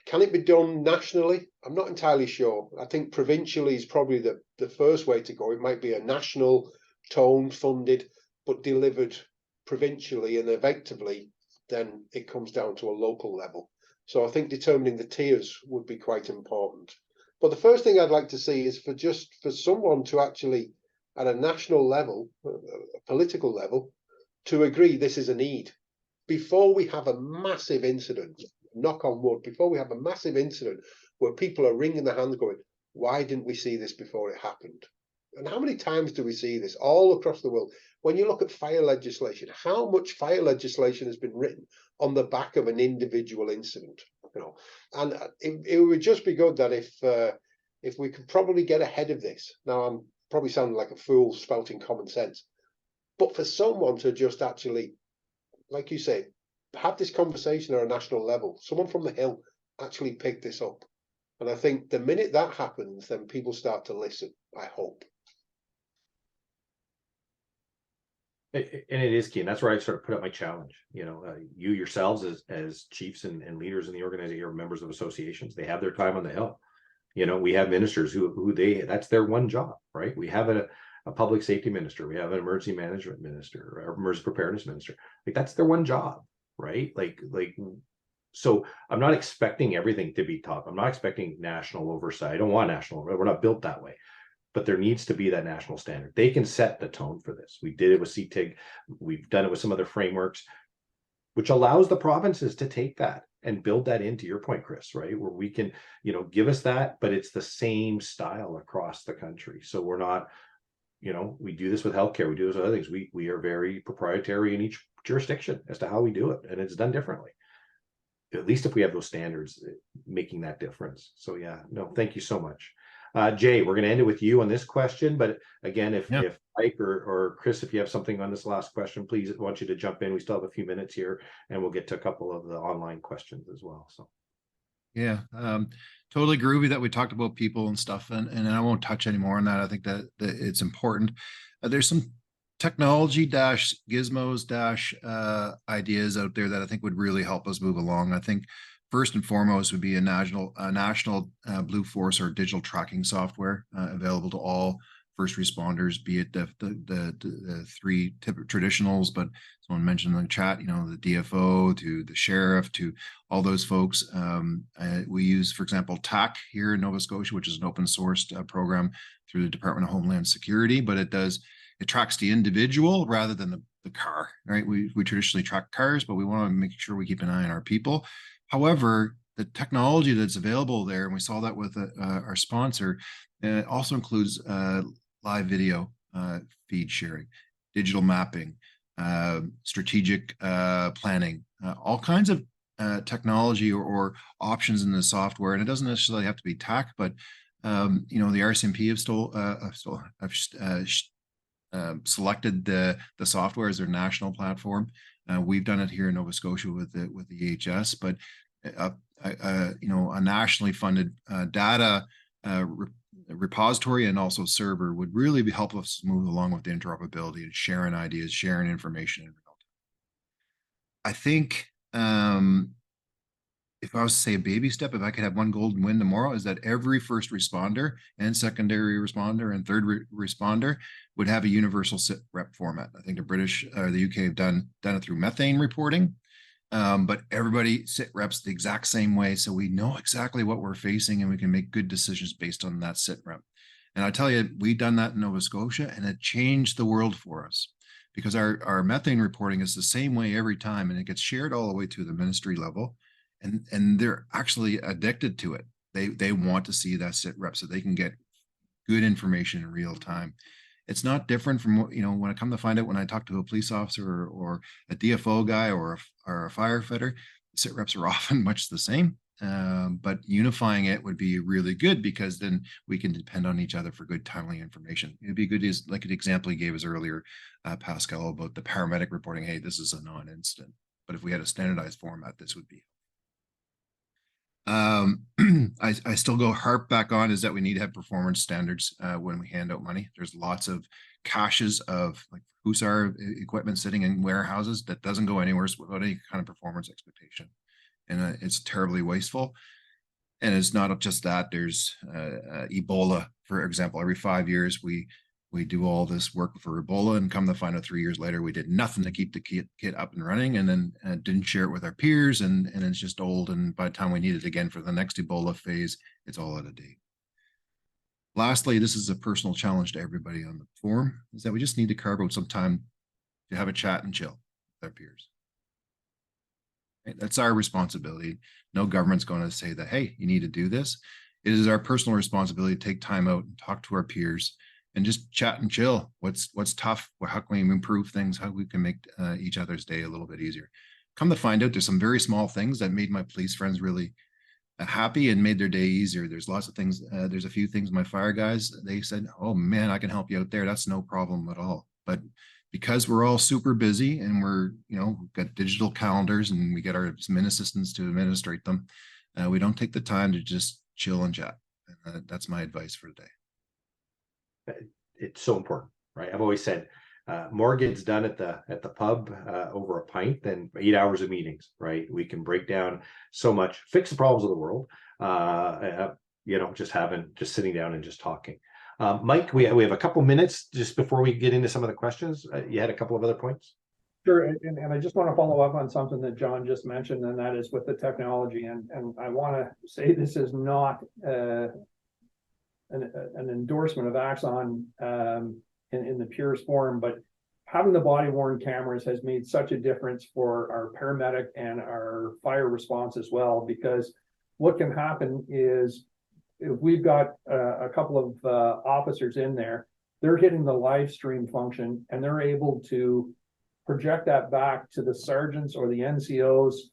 Can it be done nationally? I'm not entirely sure. I think provincially is probably the first way to go. It might be a national tone funded, but delivered provincially, and effectively, then it comes down to a local level. So I think determining the tiers would be quite important. But the first thing I'd like to see is for someone to actually, at a national level, a political level, to agree this is a need. Before we have a massive incident, knock on wood, before we have a massive incident where people are wringing their hands going, why didn't we see this before it happened? And how many times do we see this all across the world? When you look at fire legislation, how much fire legislation has been written on the back of an individual incident? You know, and it would just be good that if we could probably get ahead of this. Now, I'm probably sounding like a fool spouting common sense, but for someone to just actually, like you say, have this conversation at a national level, someone from the Hill actually pick this up. And I think the minute that happens, then people start to listen, I hope. And it is key, and that's where I sort of put up my challenge. You know, you yourselves as chiefs and leaders in the organization, or members of associations, they have their time on the Hill. You know, we have ministers who that's their one job, right? We have a public safety minister, we have an emergency management minister, or emergency preparedness minister. Like, that's their one job, right? Like so I'm not expecting everything to be top. I'm not expecting national oversight. I don't want national. We're not built that way. But there needs to be that national standard. They can set the tone for this. We did it with CTIG. We've done it with some other frameworks, which allows the provinces to take that and build that into your point, Chris, right? Where we can, you know, give us that, but it's the same style across the country. So we're not, you know, we do this with healthcare. We do this with other things. We are very proprietary in each jurisdiction as to how we do it. And it's done differently. At least if we have those standards making that difference. So yeah, no, thank you so much. Jay, we're going to end it with you on this question, but again, if Mike or Chris, if you have something on this last question, please, I want you to jump in. We still have a few minutes here, and we'll get to a couple of the online questions as well. So yeah, totally groovy that we talked about people and stuff, and I won't touch any more on that. I think that it's important. There's some technology gizmos ideas out there that I think would really help us move along. I think first and foremost would be a national Blue Force or digital tracking software available to all first responders, be it the three traditionals, but someone mentioned in the chat, you know, the DFO to the sheriff to all those folks. We use, for example, TAC here in Nova Scotia, which is an open sourced program through the Department of Homeland Security, but it tracks the individual rather than the car, right? We traditionally track cars, but we want to make sure we keep an eye on our people. However, the technology that's available there, and we saw that with our sponsor, also includes live video feed sharing, digital mapping, strategic planning, all kinds of technology or options in the software. And it doesn't necessarily have to be TAC, but you know, the RCMP have selected the software as their national platform. We've done it here in Nova Scotia with the EHS, but you know, a nationally funded data repository and also server would really help us move along with the interoperability and sharing ideas, sharing information. I think if I was to say a baby step, if I could have one golden win tomorrow, is that every first responder and secondary responder and third responder would have a universal SIT rep format. I think the British or the UK have done it through methane reporting. But everybody sit reps the exact same way. So we know exactly what we're facing and we can make good decisions based on that sit rep. And I tell you, we've done that in Nova Scotia and it changed the world for us because our methane reporting is the same way every time and it gets shared all the way to the ministry level. And they're actually addicted to it. They want to see that sit rep so they can get good information in real time. It's not different from what, when I come to find out when I talk to a police officer or a DFO guy or a firefighter, sit reps are often much the same. But unifying it would be really good because then we can depend on each other for good, timely information. It'd be good as like an example he gave us earlier, Pascal, about the paramedic reporting, hey, this is a non-incident. But if we had a standardized format, this would be. I still go harp back on is that we need to have performance standards when we hand out money. There's lots of caches of like Husar equipment sitting in warehouses that doesn't go anywhere without any kind of performance expectation. And it's terribly wasteful. And it's not just that. There's Ebola, for example. Every 5 years, we do all this work for Ebola and come to find out 3 years later, we did nothing to keep the kit up and running and then didn't share it with our peers. And it's just old. And by the time we need it again for the next Ebola phase, it's all out of date. Lastly, this is a personal challenge to everybody on the forum, is that we just need to carve out some time to have a chat and chill with our peers. Right? That's our responsibility. No government's going to say that, hey, you need to do this. It is our personal responsibility to take time out and talk to our peers and just chat and chill. What's tough? How can we improve things? How we can make each other's day a little bit easier? Come to find out, there's some very small things that made my police friends really happy and made their day easier. There's lots of things. There's a few things my fire guys, they said, oh man, I can help you out there. That's no problem at all. But because we're all super busy and we've got digital calendars and we get our admin assistants to administrate them, we don't take the time to just chill and chat. And that's my advice for today. It's so important, right? I've always said more gets done at the pub over a pint than 8 hours of meetings, right? We can break down so much, fix the problems of the world, just sitting down and just talking. Mike, we have a couple minutes just before we get into some of the questions. You had a couple of other points. Sure, and I just want to follow up on something that John just mentioned, and that is with the technology. And I want to say this is not an endorsement of Axon in the purest form, but having the body worn cameras has made such a difference for our paramedic and our fire response as well, because what can happen is if we've got a couple of officers in there, they're hitting the live stream function and they're able to project that back to the sergeant's or the NCO's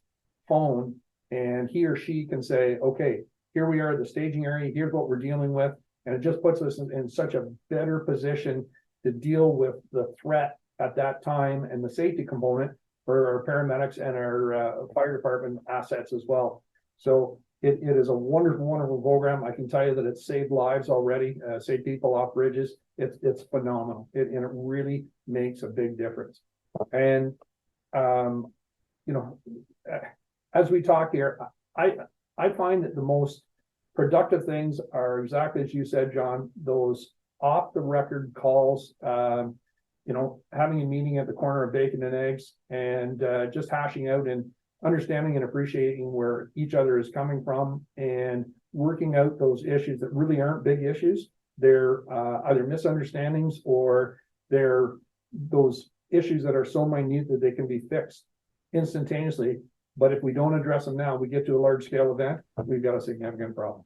phone, and he or she can say, okay, here we are at the staging area, here's what we're dealing with. And it just puts us in such a better position to deal with the threat at that time and the safety component for our paramedics and our fire department assets as well. So it is a wonderful, wonderful program. I can tell you that it's saved lives already, saved people off bridges. It's phenomenal. And it really makes a big difference. And, as we talk here, I find that the most productive things are exactly as you said, John, those off the record calls, having a meeting at the corner of bacon and eggs and just hashing out and understanding and appreciating where each other is coming from and working out those issues that really aren't big issues. They're either misunderstandings or they're those issues that are so minute that they can be fixed instantaneously. But if we don't address them now, we get to a large scale event, we've got a significant problem.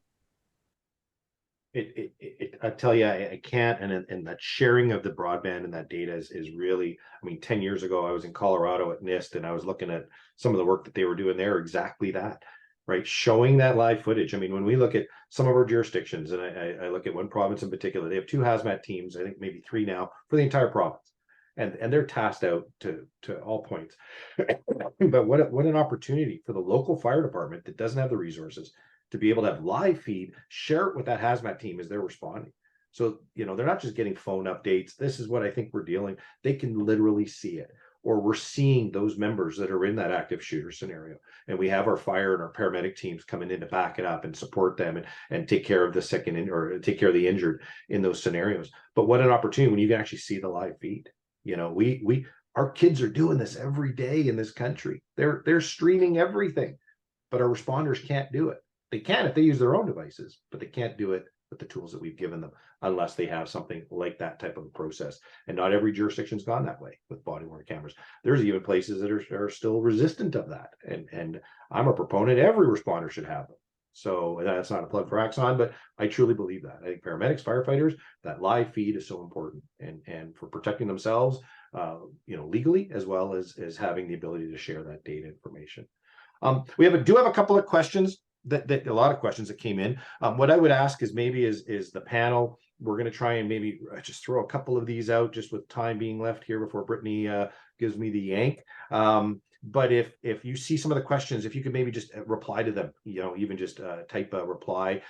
I tell you, I can't, and that sharing of the broadband and that data is really, 10 years ago, I was in Colorado at NIST and I was looking at some of the work that they were doing there, exactly that, right? Showing that live footage. When we look at some of our jurisdictions, and I look at one province in particular, they have 2 hazmat teams, I think maybe 3 now for the entire province. And they're tasked out to all points. But what an opportunity for the local fire department that doesn't have the resources to be able to have live feed, share it with that hazmat team as they're responding. So, they're not just getting phone updates. This is what I think we're dealing. They can literally see it, or we're seeing those members that are in that active shooter scenario. And we have our fire and our paramedic teams coming in to back it up and support them and take care of the sick or take care of the injured in those scenarios. But what an opportunity when you can actually see the live feed. Our kids are doing this every day in this country. They're streaming everything, but our responders can't do it. They can if they use their own devices, but they can't do it with the tools that we've given them unless they have something like that type of a process. And not every jurisdiction's gone that way with body-worn cameras. There's even places that are still resistant of that. And I'm a proponent, every responder should have them. So that's not a plug for Axon, but I truly believe that. I think paramedics, firefighters, that live feed is so important, and for protecting themselves, legally, as well as having the ability to share that data information. We do have a couple of questions that a lot of questions that came in. What I would ask is maybe is the panel, we're going to try and maybe just throw a couple of these out just with time being left here before Brittany gives me the yank. But if you see some of the questions, if you could maybe just reply to them, even just type a reply,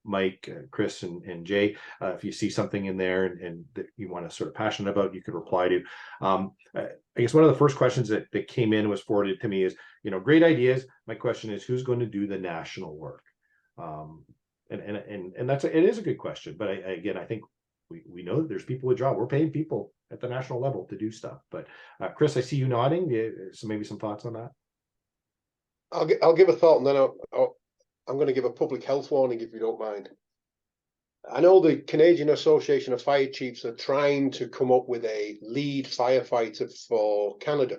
Mike, Chris, and Jay, if you see something in there and that you want to sort of passionate about, you could reply to. I guess one of the first questions that came in was forwarded to me is, great ideas. My question is, who's going to do the national work? And it is a good question, but I think we know that there's people with jobs. We're paying people at the national level to do stuff. But Chris, I see you nodding. So maybe some thoughts on that. I'll give a thought, and then I'm going to give a public health warning, if you don't mind. I know the Canadian Association of Fire Chiefs are trying to come up with a lead firefighter for Canada,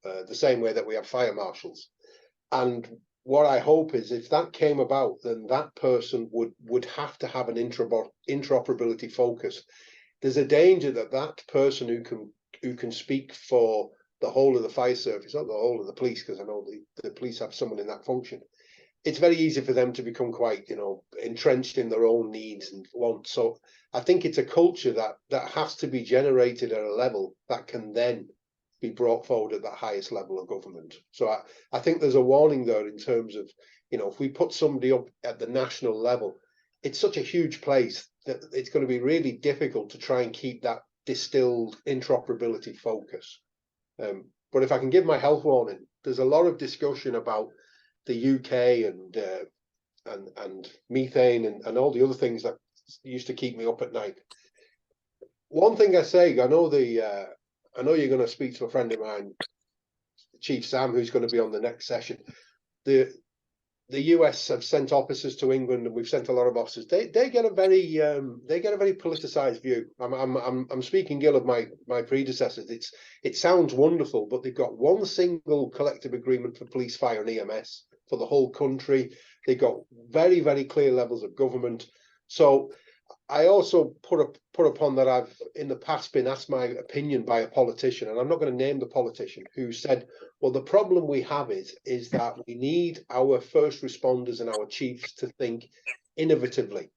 the same way that we have fire marshals. And what I hope is, if that came about, then that person would have to have an interoperability focus. There's a danger that person who can speak for the whole of the fire service, not the whole of the police, because I know the police have someone in that function. It's very easy for them to become quite, entrenched in their own needs and wants. So I think it's a culture that has to be generated at a level that can then be brought forward at the highest level of government. So I think there's a warning there in terms of, if we put somebody up at the national level, it's such a huge place that it's going to be really difficult to try and keep that distilled interoperability focus. But if I can give my health warning, there's a lot of discussion about the UK and methane and all the other things that used to keep me up at night. One thing I say, I know you're going to speak to a friend of mine, Chief Sam, who's going to be on the next session. The US have sent officers to England, and we've sent a lot of officers. They get a very politicized view. I'm speaking ill of my predecessors. It sounds wonderful, but they've got one single collective agreement for police, fire, and EMS for the whole country. They've got very, very clear levels of government. So I also put upon that I've in the past been asked my opinion by a politician, and I'm not going to name the politician, who said, well, the problem we have is that we need our first responders and our chiefs to think innovatively.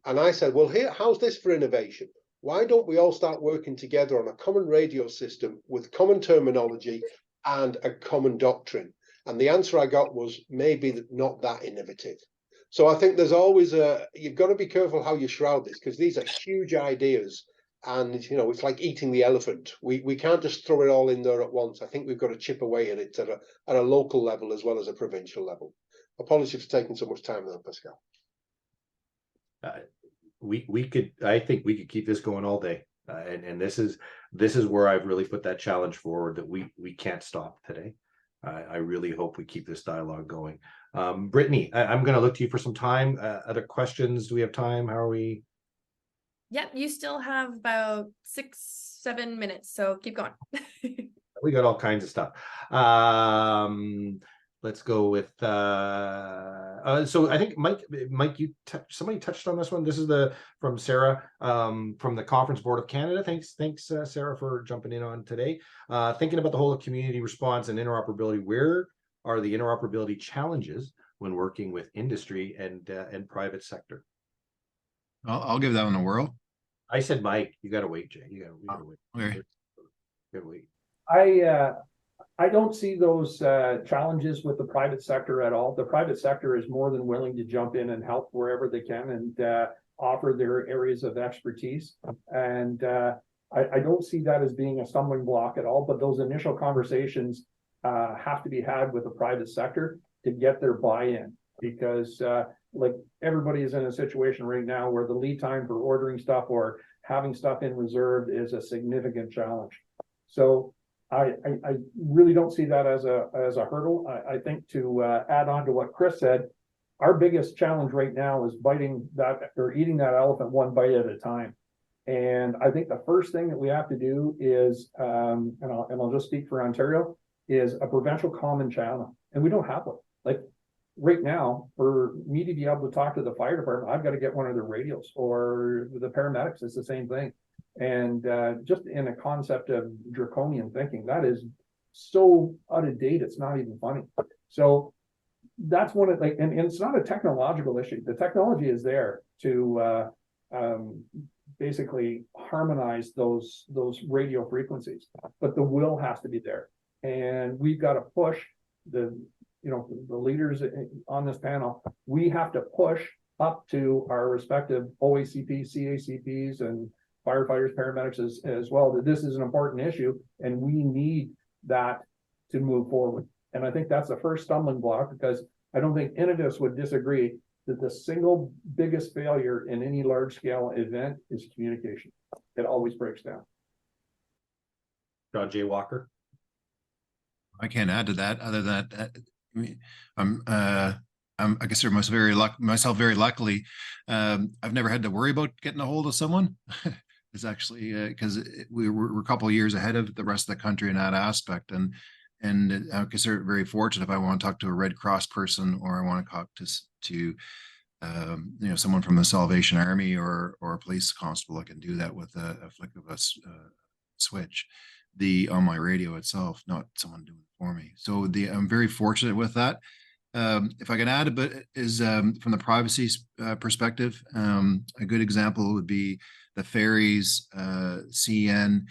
And I said, well, how's this for innovation? Why don't we all start working together on a common radio system with common terminology and a common doctrine? And the answer I got was maybe not that innovative. So I think there's always you've got to be careful how you shroud this, because these are huge ideas, and it's like eating the elephant. We can't just throw it all in there at once. I think we've got to chip away at it at a local level as well as a provincial level. Apologies for taking so much time there, Pascal. I think we could keep this going all day, and this is where I've really put that challenge forward, that we can't stop today. I really hope we keep this dialogue going. Brittany, I'm going to look to you for some time. Other questions? Do we have time? How are we? Yep, you still have about 6-7 minutes, so keep going. We got all kinds of stuff. Let's go with so I think Mike, somebody touched on this one. This is from Sarah from the Conference Board of Canada. Thanks Sarah, for jumping in on today. Thinking about the whole of community response and interoperability, where are the interoperability challenges when working with industry and private sector? I'll give that one a whirl. I said Mike. You got to wait, Jay. You got to wait. Okay. You got to wait. I don't see those challenges with the private sector at all. The private sector is more than willing to jump in and help wherever they can and offer their areas of expertise. And I don't see that as being a stumbling block at all. But those initial conversations have to be had with the private sector to get their buy-in, because like everybody is in a situation right now where the lead time for ordering stuff or having stuff in reserve is a significant challenge. So I really don't see that as a hurdle. I think to add on to what Chris said, our biggest challenge right now is biting that or eating that elephant one bite at a time. And I think the first thing that we have to do is, and I'll just speak for Ontario, is a provincial common channel. And we don't have one. Like right now, for me to be able to talk to the fire department, I've got to get one of their radios, or the paramedics, it's the same thing. And just in a concept of draconian thinking, that is so out of date, it's not even funny. So that's one of like, and it's not a technological issue. The technology is there to basically harmonize those radio frequencies, but the will has to be there. And we've got to push the leaders on this panel. We have to push up to our respective OACPs, CACPs, and firefighters, paramedics as well, that this is an important issue and we need that to move forward. And I think that's the first stumbling block, because I don't think any of us would disagree that the single biggest failure in any large scale event is communication. It always breaks down. John J. Walker. I can't add to that other than that. I mean, I consider myself very luckily. I've never had to worry about getting a hold of someone. It's actually because we're a couple of years ahead of the rest of the country in that aspect, and I consider it very fortunate if I want to talk to a Red Cross person, or I want to talk to someone from the Salvation Army or a police constable. I can do that with a flick of a switch, on my radio itself, not someone doing it for me. So I'm very fortunate with that. If I can add a bit is from the privacy perspective, a good example would be the ferries, CN.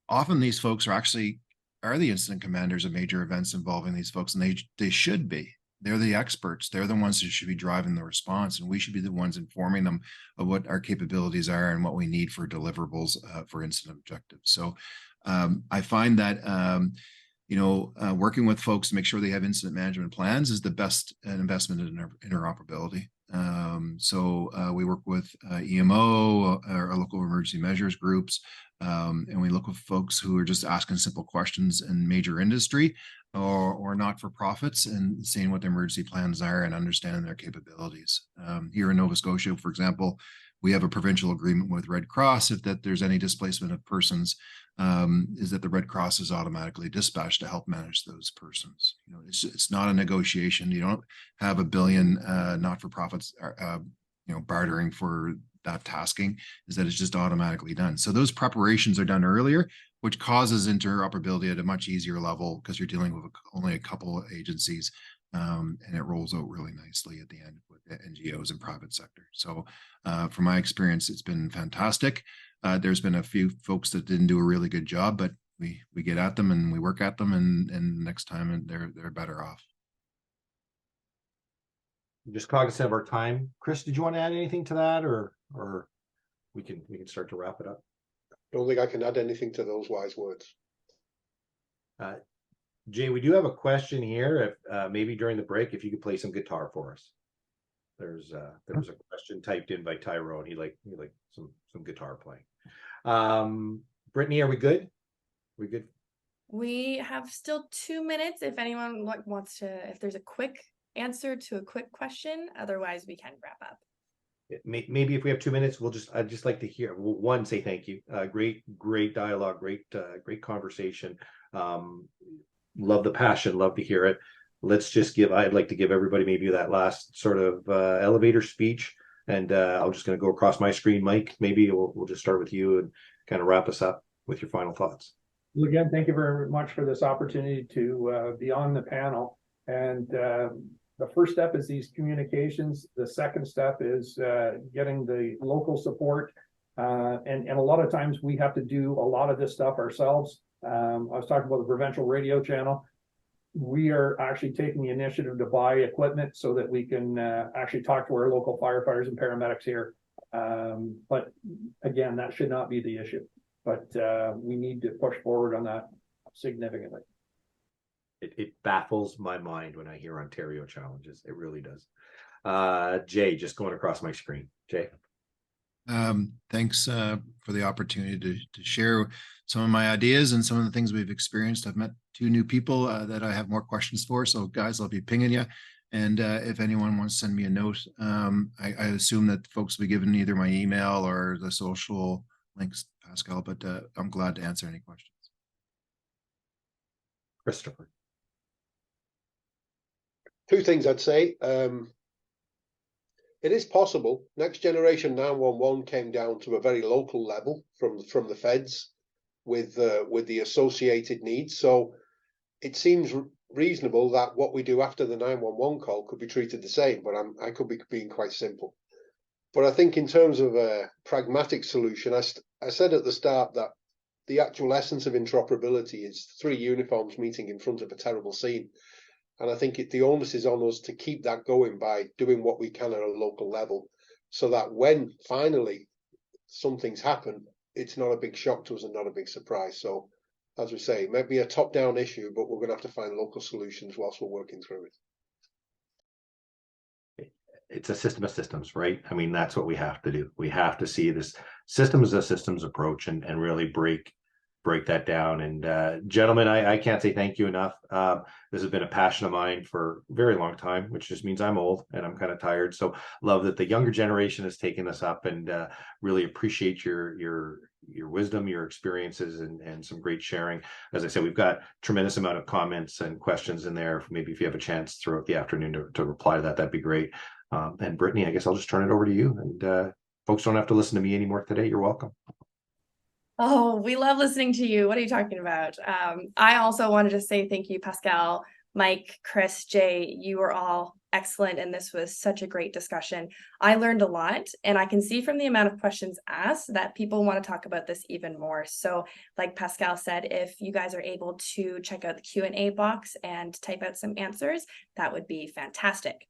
Often these folks are the incident commanders of major events involving these folks, and they should be. They're the experts. They're the ones who should be driving the response, and we should be the ones informing them of what our capabilities are and what we need for deliverables for incident objectives. So I find that working with folks to make sure they have incident management plans is the best investment in interoperability. So we work with EMO, our local emergency measures groups, and we look with folks who are just asking simple questions in major industry or not-for-profits, and seeing what their emergency plans are and understanding their capabilities. Here in Nova Scotia, for example, we have a provincial agreement with Red Cross. If there's any displacement of persons, is that the Red Cross is automatically dispatched to help manage those persons. It's not a negotiation. You don't have a billion not-for-profits bartering for that tasking. Is that it's just automatically done. So those preparations are done earlier, which causes interoperability at a much easier level, because you're dealing with only a couple of agencies, and it rolls out really nicely at the end with the NGOs and private sector. So from my experience, it's been fantastic. There's been a few folks that didn't do a really good job, but we get at them and we work at them, and next time they're better off. I'm just cognizant of our time. Chris, did you want to add anything to that, or we can start to wrap it up? Don't think I can add anything to those wise words. Jay, we do have a question here. If maybe during the break, if you could play some guitar for us. There was a question typed in by Tyrone. He liked some guitar playing. Brittany, are we good? We good? We have still 2 minutes if anyone wants to, if there's a quick answer to a quick question. Otherwise, we can wrap up. Maybe if we have 2 minutes, I'd just like to hear, one, say thank you. Great dialogue, great conversation. Love the passion, love to hear it. I'd like to give everybody maybe that last sort of elevator speech, and I'm just going to go across my screen. Mike, maybe we'll just start with you and kind of wrap us up with your final thoughts. Well, again, thank you very much for this opportunity to be on the panel. And the first step is these communications. The second step is getting the local support. And a lot of times we have to do a lot of this stuff ourselves. I was talking about the provincial radio channel. We are actually taking the initiative to buy equipment so that we can actually talk to our local firefighters and paramedics here. But again, that should not be the issue. But we need to push forward on that significantly. It baffles my mind when I hear Ontario challenges. It really does. Jay, just going across my screen. Jay. Thanks for the opportunity to share some of my ideas and some of the things we've experienced. I've met 2 new people that I have more questions for. So guys, I'll be pinging you. And if anyone wants to send me a note, I assume that folks will be given either my email or the social links, Pascal, but I'm glad to answer any questions. Christopher. 2 things I'd say. It is possible. Next Generation 911 came down to a very local level from the feds with the associated needs. So it seems reasonable that what we do after the 911 call could be treated the same, but I could be being quite simple. But I think in terms of a pragmatic solution, I said at the start that the actual essence of interoperability is 3 uniforms meeting in front of a terrible scene. And I think the onus is on us to keep that going by doing what we can at a local level, so that when finally something's happened, it's not a big shock to us and not a big surprise. So, as we say, it might be a top-down issue, but we're going to have to find local solutions whilst we're working through it. It's a system of systems, right? I mean, that's what we have to do. We have to see this system as a systems approach and really break that down. And gentlemen, I can't say thank you enough. This has been a passion of mine for a very long time, which just means I'm old and I'm kind of tired. So love that the younger generation has taken this up, and really appreciate your wisdom, your experiences, and some great sharing. As I said, we've got tremendous amount of comments and questions in there. Maybe if you have a chance throughout the afternoon to reply to that'd be great. And Brittany, I guess I'll just turn it over to you. And folks don't have to listen to me anymore today. You're welcome. Oh, we love listening to you. What are you talking about? I also wanted to say thank you, Pascal, Mike, Chris, Jay. You were all excellent, and this was such a great discussion. I learned a lot, and I can see from the amount of questions asked that people want to talk about this even more. So, like Pascal said, if you guys are able to check out the Q&A box and type out some answers, that would be fantastic.